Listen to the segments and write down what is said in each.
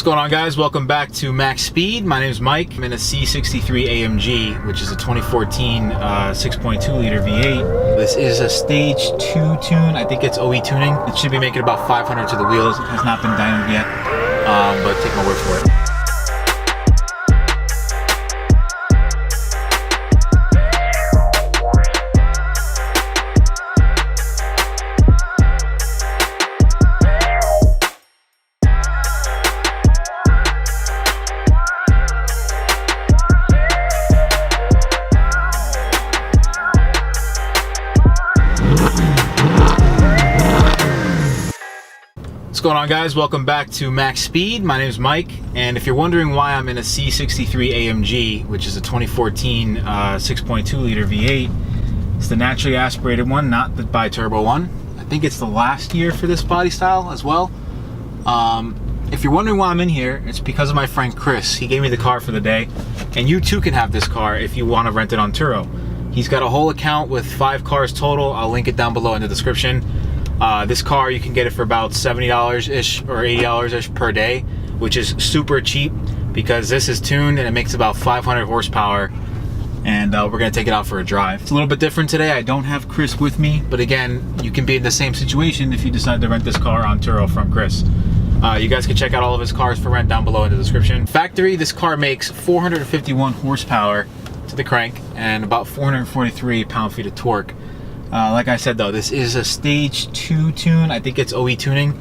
What's going on, guys? Welcome back to MaxSpeed. My name is Mike. I'm in a C63 AMG, which is a 2014 6.2 liter V8. This is a stage 2 tune. I think it's OETuning. It should be making about 500 to the wheels. It has not been dynoed yet, but take my word for it. What's going on, guys? Welcome back to MaxSpeed. My name is Mike, and if you're wondering why I'm in a C63 AMG, which is a 2014 6.2 liter V8, it's the naturally aspirated one, not the bi-turbo one. I think it's the last year for this body style as well. If you're wondering why I'm in here, it's because of my friend Chris. He gave me the car for the day, and you too can have this car if you want to rent it on Turo. He's got a whole account with 5 cars total. I'll link it down below in the description. This car, you can get it for about $70-ish or $80-ish per day, which is super cheap because this is tuned and it makes about 500 horsepower, and we're gonna take it out for a drive. It's a little bit different today. I don't have Chris with me, but again, you can be in the same situation if you decide to rent this car on Turo from Chris. You guys can check out all of his cars for rent down below in the description. Factory, this car makes 451 horsepower to the crank and about 443 pound-feet of torque. Like I said, though, this is a stage 2 tune. I think it's OETuning,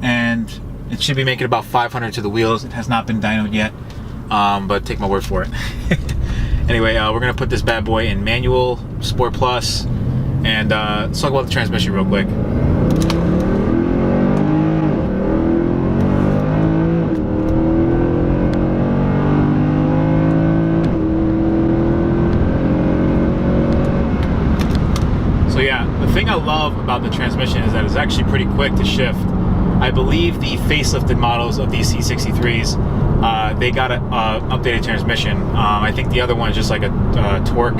and it should be making about 500 to the wheels. It has not been dynoed yet, but take my word for it. Anyway, we're gonna put this bad boy in manual, Sport Plus, and let's talk about the transmission real quick. So yeah, the thing I love about the transmission is that it's actually pretty quick to shift. I believe the facelifted models of these C63s, they got an updated transmission. I think the other one is just like a torque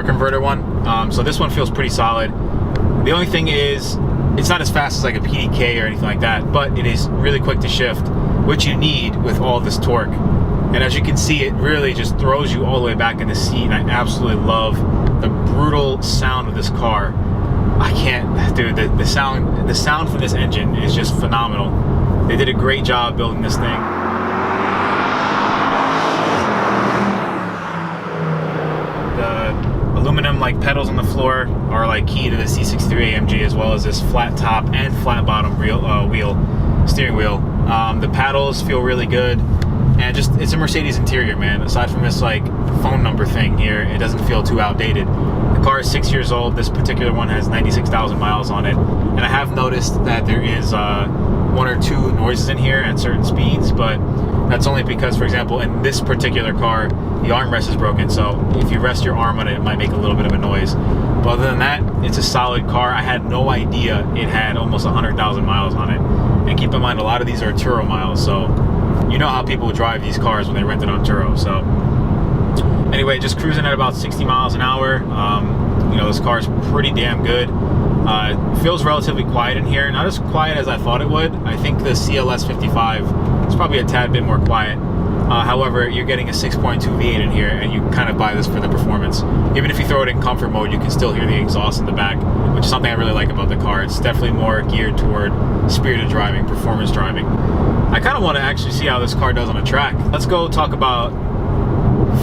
converter one. So this one feels pretty solid. The only thing is, it's not as fast as like a PDK or anything like that, but it is really quick to shift, which you need with all this torque. And as you can see, it really just throws you all the way back in the seat, and I absolutely love the brutal sound of this car. I can't, dude, the sound from this engine is just phenomenal. They did a great job building this thing. The aluminum like pedals on the floor are like key to the C63 AMG, as well as this flat top and flat bottom steering wheel. The paddles feel really good. And just, it's a Mercedes interior, man. Aside from this like phone number thing here, it doesn't feel too outdated. The car is 6 years old. This particular one has 96,000 miles on it. And I have noticed that there is 1 or 2 noises in here at certain speeds, but that's only because, for example, in this particular car, the armrest is broken. So if you rest your arm on it, it might make a little bit of a noise. But other than that, it's a solid car. I had no idea it had almost 100,000 miles on it. And keep in mind, a lot of these are Turo miles, so you know how people drive these cars when they rent it on Turo. So anyway, just cruising at about 60 miles an hour. You know, this car is pretty damn good. It feels relatively quiet in here. Not as quiet as I thought it would. I think the CLS 55 is probably a tad bit more quiet. However, you're getting a 6.2 V8 in here, and you kind of buy this for the performance. Even if you throw it in comfort mode, you can still hear the exhaust in the back, which is something I really like about the car. It's definitely more geared toward spirited driving, performance driving. I kind of want to actually see how this car does on a track. Let's go talk about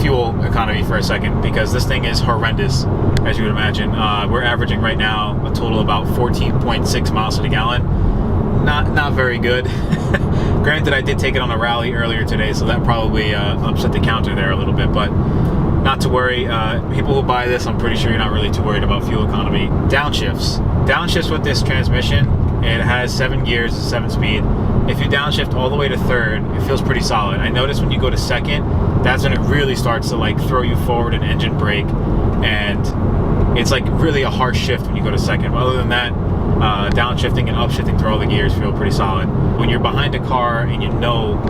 fuel economy for a second, because this thing is horrendous, as you would imagine. We're averaging right now a total of about 14.6 miles to the gallon. Not very good. Granted, I did take it on a rally earlier today, so that probably upset the counter there a little bit, but not to worry. People who buy this, I'm pretty sure you're not really too worried about fuel economy. Downshifts with this transmission. It has 7 gears, 7-speed. If you downshift all the way to 3rd, it feels pretty solid. I noticed when you go to 2nd, that's when it really starts to like throw you forward and engine brake, and it's like really a harsh shift when you go to 2nd. But other than that, downshifting and upshifting through all the gears feel pretty solid. When you're behind a car and you know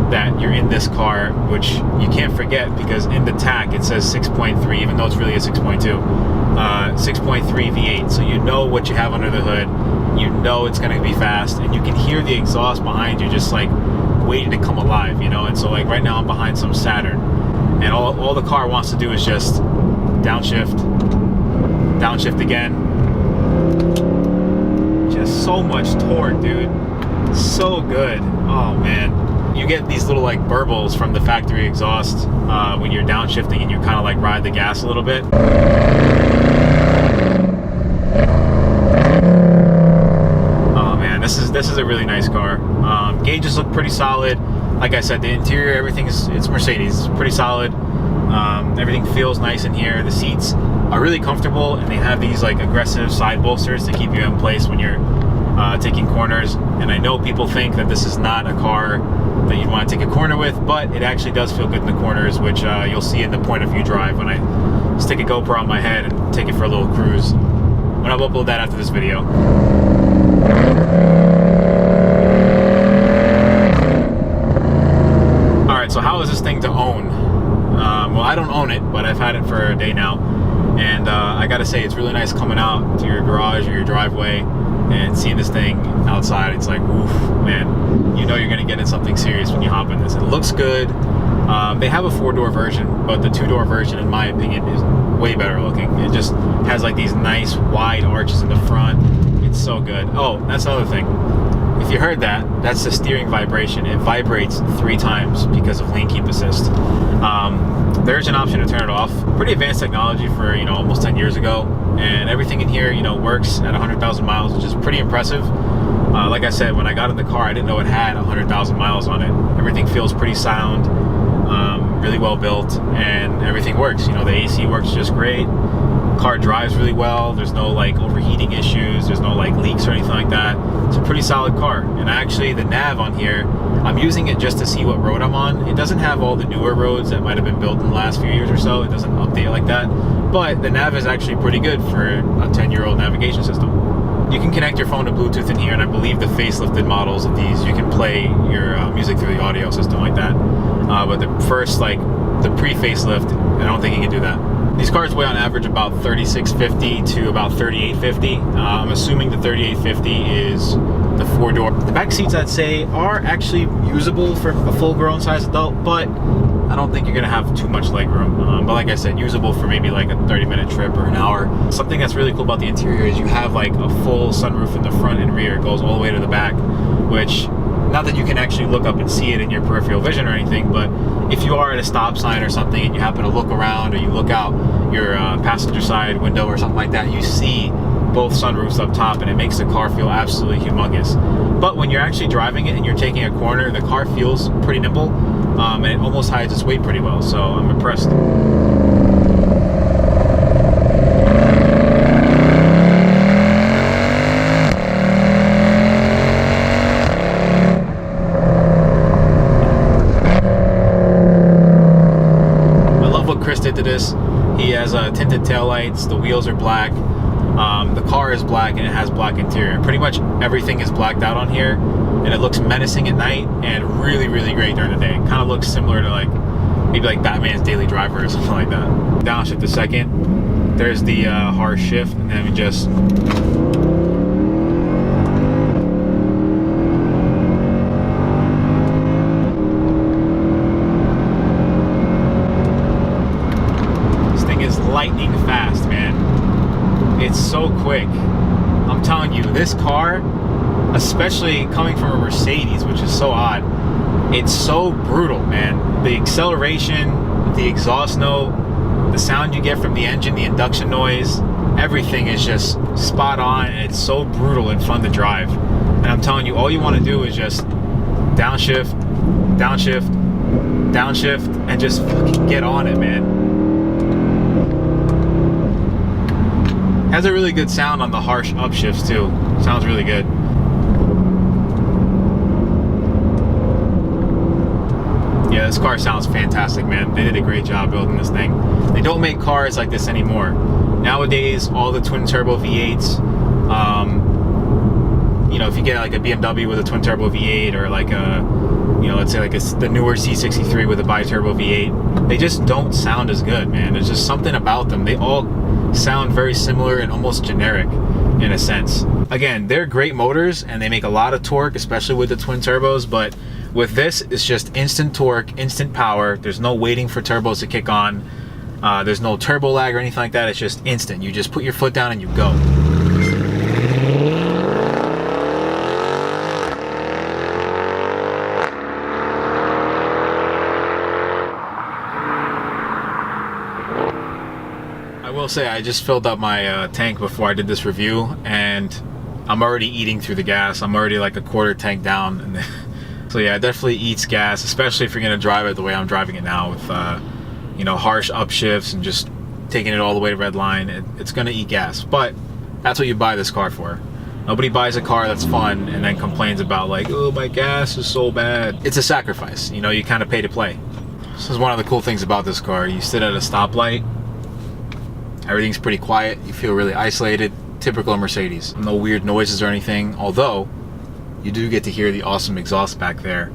that you're in this car, which you can't forget because in the tach it says 6.3, even though it's really a 6.2. 6.3 V8, so you know what you have under the hood. You know it's going to be fast, and you can hear the exhaust behind you just like waiting to come alive, you know. And so like right now I'm behind some Saturn, and all the car wants to do is just downshift again. Just so much torque, dude. So good. Oh man, you get these little like burbles from the factory exhaust when you're downshifting and you kind of like ride the gas a little bit. Oh man, this is a really nice car. Gauges look pretty solid. Like I said, the interior, it's Mercedes, it's pretty solid. Everything feels nice in here. The seats are really comfortable, and they have these like aggressive side bolsters to keep you in place when you're taking corners. And I know people think that this is not a car that you'd want to take a corner with, but it actually does feel good in the corners, which you'll see in the point of view drive when I stick a GoPro on my head and take it for a little cruise. When I'll upload that after this video. Alright, so how is this thing to own? Well, I don't own it, but I've had it for a day now, and I gotta say, it's really nice coming out to your garage or your driveway and seeing this thing outside. It's like, oof, man, you know you're gonna get in something serious when you hop in this. It looks good. They have a 4-door version, but the 2-door version, in my opinion, is way better looking. It just has like these nice wide arches in the front. It's so good. Oh, that's another thing. If you heard that, that's the steering vibration. It vibrates 3 times because of lane keep assist. There's an option to turn it off. Pretty advanced technology for, you know, almost 10 years ago. And everything in here, you know, works at 100,000 miles, which is pretty impressive. Like I said, when I got in the car, I didn't know it had 100,000 miles on it. Everything feels pretty sound, really well built, and everything works. You know, the AC works just great. Car drives really well. There's no like overheating issues. There's no like leaks or anything like that. It's a pretty solid car. And actually, the nav on here, I'm using it just to see what road I'm on. It doesn't have all the newer roads that might have been built in the last few years or so. It doesn't update like that. But the nav is actually pretty good for a 10-year-old navigation system. You can connect your phone to Bluetooth in here, and I believe the facelifted models of these, you can play your music through the audio system like that. But the first, like the pre-facelift, I don't think you can do that. These cars weigh on average about 3650 to about 3850. I'm assuming the 3850 is the 4-door. The back seats, I'd say, are actually usable for a full-grown size adult, but I don't think you're gonna have too much legroom. But like I said, usable for maybe like a 30-minute trip or an hour. Something that's really cool about the interior is you have like a full sunroof in the front and rear. It goes all the way to the back, which, not that you can actually look up and see it in your peripheral vision or anything, but if you are at a stop sign or something and you happen to look around, or you look out your passenger side window or something like that, you see both sunroofs up top, and it makes the car feel absolutely humongous. But when you're actually driving it and you're taking a corner, the car feels pretty nimble, and it almost hides its weight pretty well, so I'm impressed. Chris did to this. He has tinted taillights, the wheels are black, the car is black, and it has black interior. Pretty much everything is blacked out on here, and it looks menacing at night and really, really great during the day. It kind of looks similar to like maybe like Batman's Daily Driver or something like that. Downshift a second. There's the harsh shift, and then we just lightning fast, man. It's so quick. I'm telling you, this car, especially coming from a Mercedes, which is so odd, it's so brutal, man. The acceleration, the exhaust note, the sound you get from the engine, the induction noise, everything is just spot on, and it's so brutal and fun to drive. And I'm telling you, all you want to do is just downshift, downshift, downshift, and just fucking get on it, man. Has a really good sound on the harsh upshifts too. Sounds really good. Yeah, this car sounds fantastic, man. They did a great job building this thing. They don't make cars like this anymore. Nowadays, all the twin turbo V8s, you know, if you get like a BMW with a twin turbo V8, or like a, you know, let's say like the newer C63 with a bi-turbo V8, they just don't sound as good, man. There's just something about them. They all sound very similar and almost generic in a sense. Again, they're great motors and they make a lot of torque, especially with the twin turbos, but With this, it's just instant torque, instant power. There's no waiting for turbos to kick on. There's no turbo lag or anything like that. It's just instant. You just put your foot down and you go. I will say, I just filled up my tank before I did this review, and I'm already eating through the gas. I'm already like a quarter tank down. So yeah, it definitely eats gas, especially if you're gonna drive it the way I'm driving it now with you know, harsh upshifts and just taking it all the way to red line. It's gonna eat gas, but that's what you buy this car for. Nobody buys a car that's fun and then complains about like, oh, my gas is so bad. It's a sacrifice, you know, you kind of pay to play. This is one of the cool things about this car. You sit at a stoplight, everything's pretty quiet, you feel really isolated, typical Mercedes. No weird noises or anything, although you do get to hear the awesome exhaust back there.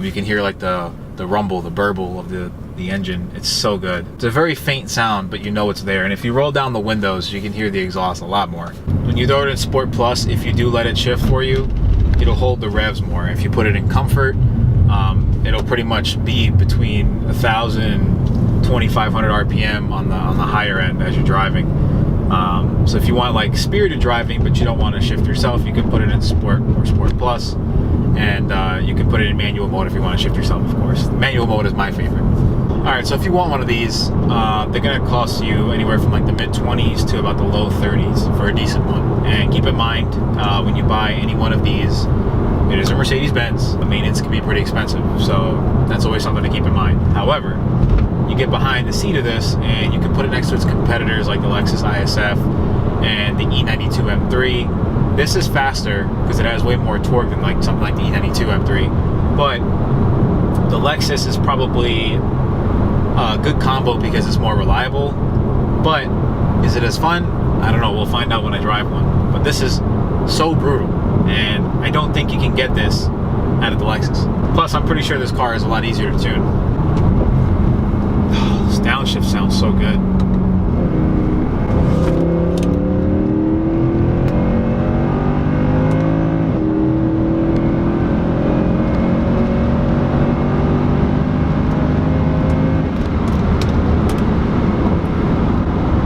You can hear like the rumble, the burble of the engine. It's so good. It's a very faint sound, but you know it's there. And if you roll down the windows, you can hear the exhaust a lot more. When you throw it in Sport Plus, if you do let it shift for you, it'll hold the revs more. If you put it in Comfort, it'll pretty much be between 1,000 and 2,500 RPM on the higher end as you're driving. So if you want like spirited driving, but you don't want to shift yourself, you can put it in Sport or Sport Plus, and you can put it in manual mode if you want to shift yourself, of course. Manual mode is my favorite. Alright, so if you want one of these, they're going to cost you anywhere from like the mid-20s to about the low 30s for a decent one. And keep in mind, when you buy any one of these, it is a Mercedes-Benz. The maintenance can be pretty expensive, so that's always something to keep in mind. However, you get behind the seat of this and you can put it next to its competitors like the Lexus ISF and the E92 M3. This is faster because it has way more torque than like something like the E92 M3, but the Lexus is probably a good combo because it's more reliable. But is it as fun? I don't know, we'll find out when I drive one. But this is so brutal, and I don't think you can get this out of the Lexus. Plus, I'm pretty sure this car is a lot easier to tune. This downshift sounds so good.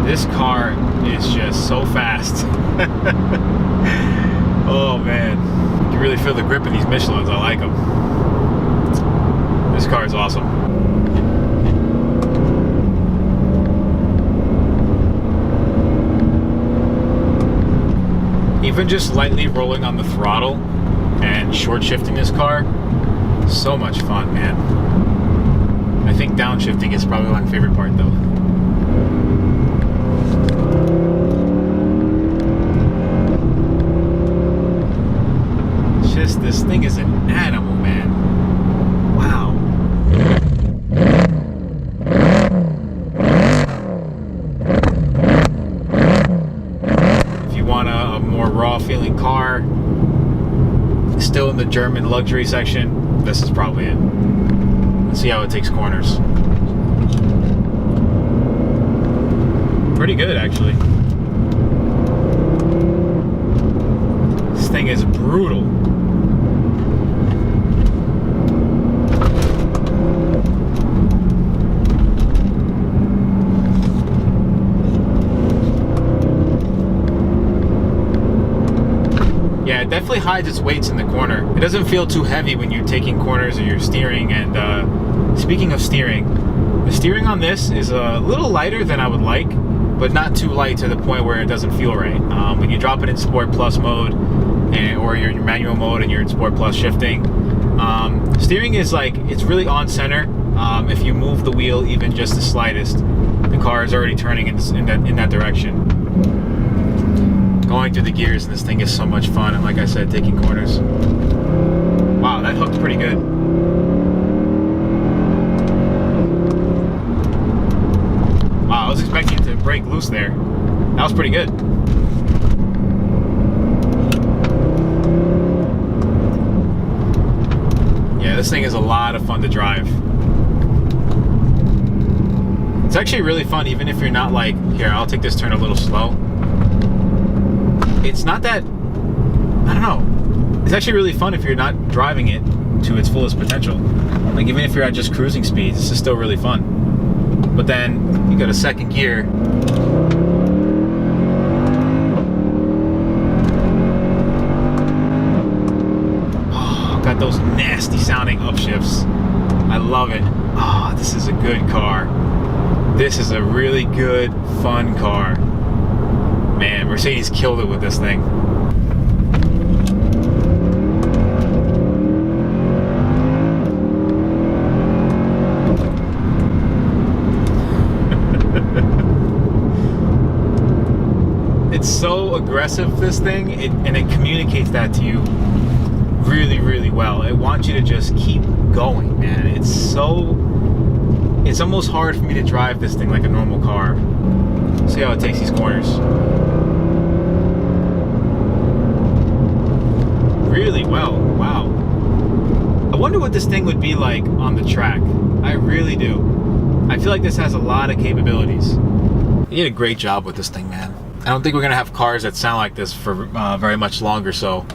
This car is just so fast. Oh man, you really feel the grip in these Michelins. I like them. This car is awesome. Even just lightly rolling on the throttle and short shifting this car, so much fun, man. I think downshifting is probably my favorite part though. This thing is an animal, man. Wow. If you want a more raw feeling car, still in the German luxury section, this is probably it. Let's see how it takes corners. Pretty good, actually. This thing is brutal. Yeah, it definitely hides its weights in the corner. It doesn't feel too heavy when you're taking corners or you're steering. And speaking of steering, the steering on this is a little lighter than I would like, but not too light to the point where it doesn't feel right. When you drop it in Sport Plus mode, or you're in manual mode and you're in Sport Plus shifting, steering is like, it's really on center. If you move the wheel even just the slightest, the car is already turning in that direction. Going through the gears in this thing is so much fun, and like I said, taking corners. Wow, that hooked pretty good. Wow, I was expecting it to break loose there. That was pretty good. Yeah, this thing is a lot of fun to drive. It's actually really fun even if you're not like, here, I'll take this turn a little slow. It's not that, I don't know. It's actually really fun if you're not driving it to its fullest potential. Like even if you're at just cruising speeds, this is still really fun. But then you got a second gear. Oh, got those nasty sounding upshifts. I love it. Oh, this is a good car. This is a really good, fun car. Man, Mercedes killed it with this thing. It's so aggressive, this thing, and it communicates that to you really, really well. It wants you to just keep going, man. It's almost hard for me to drive this thing like a normal car. See how it takes these corners. Really well. Wow. I wonder what this thing would be like on the track. I really do. I feel like this has a lot of capabilities. You did a great job with this thing, man. I don't think we're gonna have cars that sound like this for very much longer, so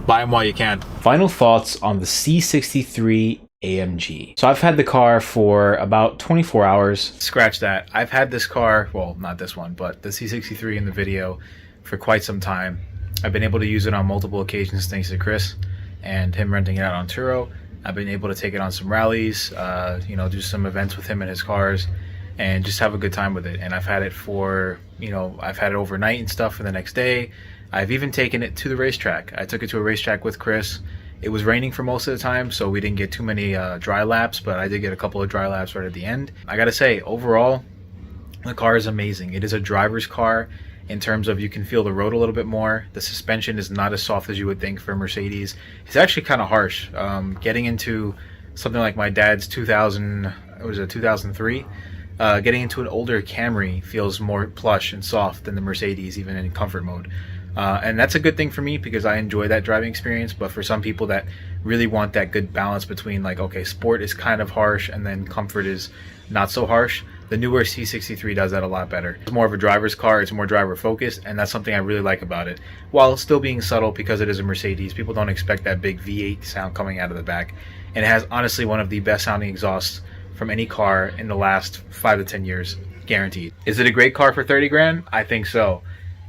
buy them while you can. Final thoughts on the C63 AMG. So I've had the car for about 24 hours. Scratch that. I've had this car, well, not this one, but the C63 in the video for quite some time. I've been able to use it on multiple occasions thanks to Chris and him renting it out on Turo. I've been able to take it on some rallies, you know, do some events with him and his cars, and just have a good time with it. And I've had it for, you know, I've had it overnight and stuff for the next day. I've even taken it to the racetrack. I took it to a racetrack with Chris. It was raining for most of the time, so we didn't get too many dry laps, but I did get a couple of dry laps right at the end. I gotta say, overall, the car is amazing. It is a driver's car in terms of you can feel the road a little bit more. The suspension is not as soft as you would think for a Mercedes. It's actually kind of harsh. Getting into something like my dad's 2003, getting into an older Camry feels more plush and soft than the Mercedes, even in comfort mode. And that's a good thing for me because I enjoy that driving experience. But for some people that really want that good balance between, like, okay, sport is kind of harsh and then comfort is not so harsh, the newer C63 does that a lot better. It's more of a driver's car, it's more driver focused, and that's something I really like about it, while still being subtle because it is a Mercedes. People don't expect that big V8 sound coming out of the back, and it has honestly one of the best sounding exhausts from any car in the last 5 to 10 years, guaranteed. Is it a great car for 30 grand? I think so.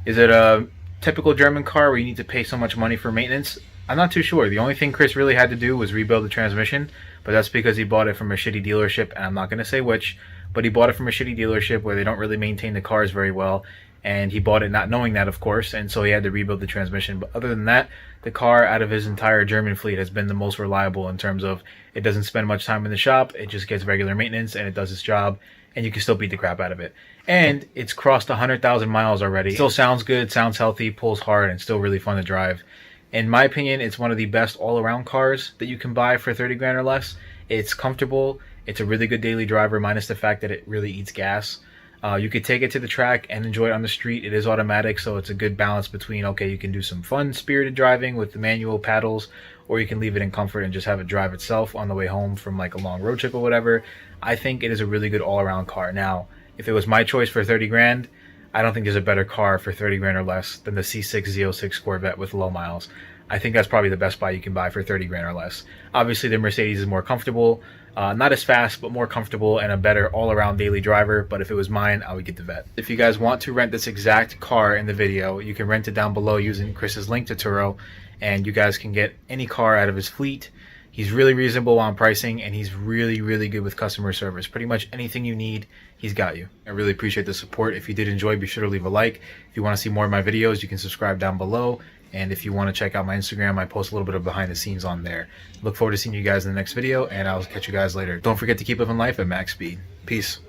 Is it a typical German car where you need to pay so much money for maintenance? I'm not too sure. The only thing Chris really had to do was rebuild the transmission, but that's because he bought it from a shitty dealership, and I'm not going to say which, but he bought it from a shitty dealership where they don't really maintain the cars very well, and he bought it not knowing that, of course, and so he had to rebuild the transmission. But other than that, the car out of his entire German fleet has been the most reliable in terms of it doesn't spend much time in the shop, it just gets regular maintenance, and it does its job, and you can still beat the crap out of it. And it's crossed 100,000 miles already. Still sounds good, sounds healthy, pulls hard, and still really fun to drive. In my opinion, it's one of the best all-around cars that you can buy for 30 grand or less. It's comfortable. It's a really good daily driver, minus the fact that it really eats gas. You could take it to the track and enjoy it on the street. It is automatic, so it's a good balance between, okay, you can do some fun, spirited driving with the manual paddles, or you can leave it in comfort and just have it drive itself on the way home from like a long road trip or whatever. I think it is a really good all-around car. Now, if it was my choice for 30 grand, I don't think there's a better car for 30 grand or less than the C6 Z06 Corvette with low miles. I think that's probably the best buy you can buy for 30 grand or less. Obviously, the Mercedes is more comfortable, not as fast, but more comfortable and a better all-around daily driver. But if it was mine, I would get the Vet. If you guys want to rent this exact car in the video, you can rent it down below using Chris's link to Turo, and you guys can get any car out of his fleet. He's really reasonable on pricing, and he's really, really good with customer service. Pretty much anything you need, he's got you. I really appreciate the support. If you did enjoy, be sure to leave a like. If you want to see more of my videos, you can subscribe down below. And if you want to check out my Instagram, I post a little bit of behind the scenes on there. Look forward to seeing you guys in the next video, and I'll catch you guys later. Don't forget to keep living life at max speed. Peace.